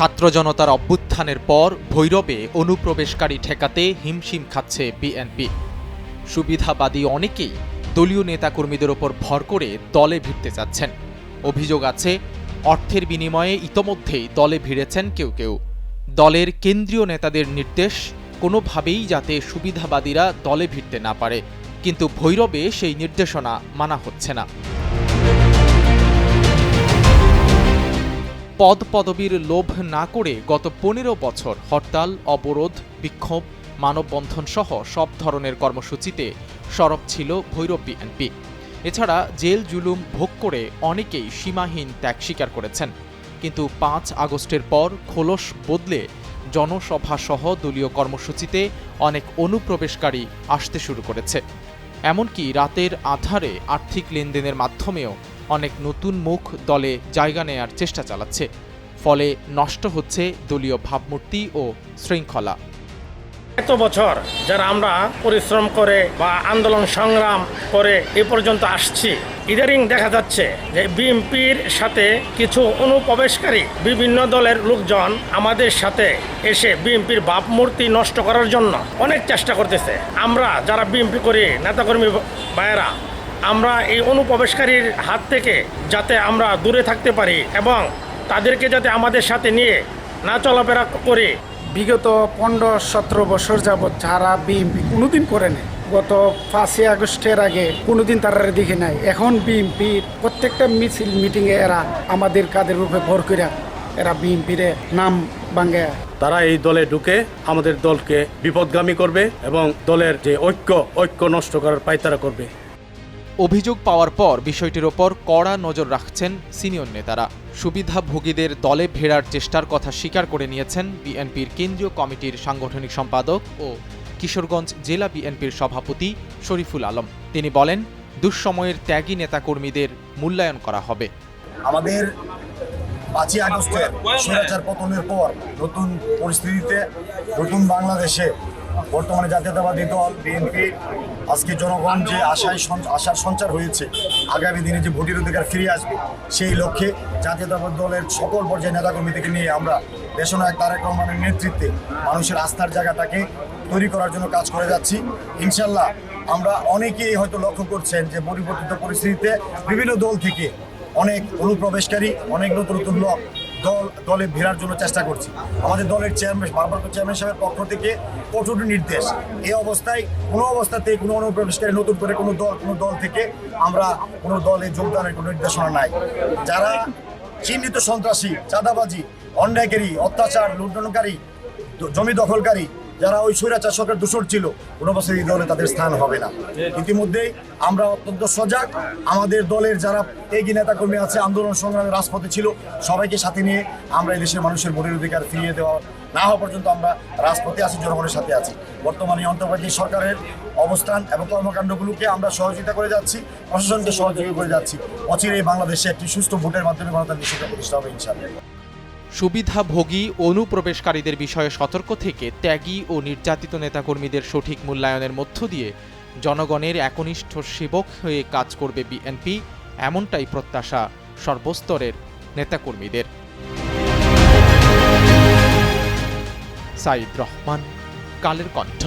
ছাত্র জনতার অভ্যুত্থানের পর ভৈরবে অনুপ্রবেশকারী ঠেকাতে হিমশিম খাচ্ছে বিএনপি। সুবিধাবাদী অনেকেই দলীয় নেতাকর্মীদের ওপর ভর করে দলে ভিড়তে চাচ্ছেন। অভিযোগ আছে, অর্থের বিনিময়ে ইতোমধ্যেই দলে ভিড়েছেন কেউ কেউ। দলের কেন্দ্রীয় নেতাদের নির্দেশ, কোনোভাবেই যাতে সুবিধাবাদীরা দলে ভিড়তে না পারে, কিন্তু ভৈরবে সেই নির্দেশনা মানা হচ্ছে না। পদপদবীর লোভ না করে গত ১৫ বছর হরতাল, অবরোধ, বিক্ষোভ, মানববন্ধন সহ সব ধরনের কর্মসূচিতে সরব ছিল ভৈরব বিএনপি। এছাড়া জেল জুলুম ভোগ করে অনেকেই সীমাহীন ত্যাগ স্বীকার করেছেন। কিন্তু ৫ আগস্টের পর খোলস বদলে জনসভা সহ দলীয় কর্মসূচিতে অনেক অনুপ্রবেশকারী আসতে শুরু করেছে। এমনকি রাতের আঁধারে আর্থিক লেনদেনের মাধ্যমেও অনেক নতুন মুখ দলে জায়গা নেয়ার চেষ্টা চালাচ্ছে। ফলে নষ্ট হচ্ছে দলীয় ভাবমূর্তি ও শৃঙ্খলা। এত বছর যারা আমরা পরিশ্রম করে বা আন্দোলন সংগ্রাম করে এ পর্যন্ত আসছি, ইদারিং দেখা যাচ্ছে যে বিএনপির সাথে কিছু অনুপ্রবেশকারী বিভিন্ন দলের লোকজন আমাদের সাথে এসে বিএনপির ভাবমূর্তি নষ্ট করার জন্য অনেক চেষ্টা করতেছে। আমরা যারা বিএনপি করি, নেতাকর্মী ভাইয়েরা, আমরা এই অনুপ্রবেশকারীর হাত থেকে যাতে আমরা দূরে থাকতে পারি এবং তাদেরকে যাতে আমাদের সাথে নিয়ে না চলাফেরা করি। বিগত ১৫-১৭ বছর যাবৎ যারা বিএনপি কোনোদিন করে নেই, গত ৫ই আগস্টের আগে কোনোদিন তারা দেখে নাই। এখন বিএনপির প্রত্যেকটা মিছিল মিটিংয়ে এরা আমাদের কাদের রূপে ভর করে এরা বিএনপির নাম ভাঙে। তারা এই দলে ঢুকে আমাদের দলকে বিপদগামী করবে এবং দলের যে ঐক্য নষ্ট করার পায়তারা করবে। অভিযোগ পাওয়ার পর বিষয়টির ওপর কড়া নজর রাখছেন সিনিয়র নেতারা। সুবিধাভোগীদের দলে ভেড়ার চেষ্টার কথা স্বীকার করে নিয়েছেন বিএনপির কেন্দ্রীয় কমিটির সাংগঠনিক সম্পাদক ও কিশোরগঞ্জ জেলা বিএনপির সভাপতি শরীফুল আলম। তিনি বলেন, দুঃসময়ের ত্যাগী নেতাকর্মীদের মূল্যায়ন করা হবে। আমাদের ৫ই আগস্টের স্বৈরাচার পতনের পর নতুন পরিস্থিতিতে নতুন বাংলাদেশে বর্তমানে জাতীয়তাবাদী দল বিএনপি আজকে জনগণ যে আশার সঞ্চার হয়েছে, আগামী দিনে যে ভোটের অধিকার ফিরে আসবে, সেই লক্ষ্যে জাতীয়তাবাদী দলের সকল পর্যায়ে নেতাকর্মী থেকে নিয়ে আমরা দেশনায়ক তারেক রহমানের নেতৃত্বে মানুষের আস্থার জায়গাটাকে তৈরি করার জন্য কাজ করে যাচ্ছি। ইনশাল্লাহ আমরা অনেকেই হয়তো লক্ষ্য করছেন যে পরিবর্তিত পরিস্থিতিতে বিভিন্ন দল থেকে অনেক অনুপ্রবেশকারী, অনেক নতুন নতুন লোক দলে ভিড়ার জন্য চেষ্টা করছি। আমাদের দলের ভারপ্রাপ্ত চেয়ারম্যান সাহেবের পক্ষ থেকে কঠোর নির্দেশ, এই অবস্থায় কোনো অবস্থাতেই কোনো অনুপ্রবেশকারী নতুন করে কোনো দল থেকে আমরা কোনো দলে যোগদানের কোনো নির্দেশনা নাই। যারা চিহ্নিত সন্ত্রাসী, চাঁদাবাজি, অন্যায়কারী, অত্যাচার, লুণ্ঠনকারী, জমি দখলকারী, যারা ওই স্বৈরাচার সরকার দূষণ ছিল, কোনো অবস্থায় এই দলে তাদের স্থান হবে না। ইতিমধ্যেই আমরা অত্যন্ত সজাগ। আমাদের দলের যারা এগিয়ে নেতাকর্মী আছে, আন্দোলন সংগ্রামের রাজপথে ছিল, সবাইকে সাথে নিয়ে আমরা এই দেশের মানুষের ভোটের অধিকার ফিরিয়ে দেওয়া না হওয়া পর্যন্ত আমরা রাজপথে আছি, জনগণের সাথে আছি। বর্তমানে অন্তর্বর্তী সরকারের অবস্থান এবং কর্মকাণ্ডগুলোকে আমরা সহযোগিতা করে যাচ্ছি, প্রশাসনকে সহযোগিতা করে যাচ্ছি। অচিরেই বাংলাদেশে একটি সুষ্ঠু ভোটের মাধ্যমে গণতান্ত্রিক সরকার প্রতিষ্ঠা হবে ইনশাআল্লাহ। সুবিধাভোগী অনুপ্রবেশকারীদের বিষয়ে সতর্ক থেকে ত্যাগী ও নির্যাতিত নেতাকর্মীদের সঠিক মূল্যায়নের মধ্য দিয়ে জনগণের একনিষ্ঠ সেবক হয়ে কাজ করবে বিএনপি, এমনটাই প্রত্যাশা সর্বস্তরের নেতাকর্মীদের। সাইদ রহমান, কালের কণ্ঠ।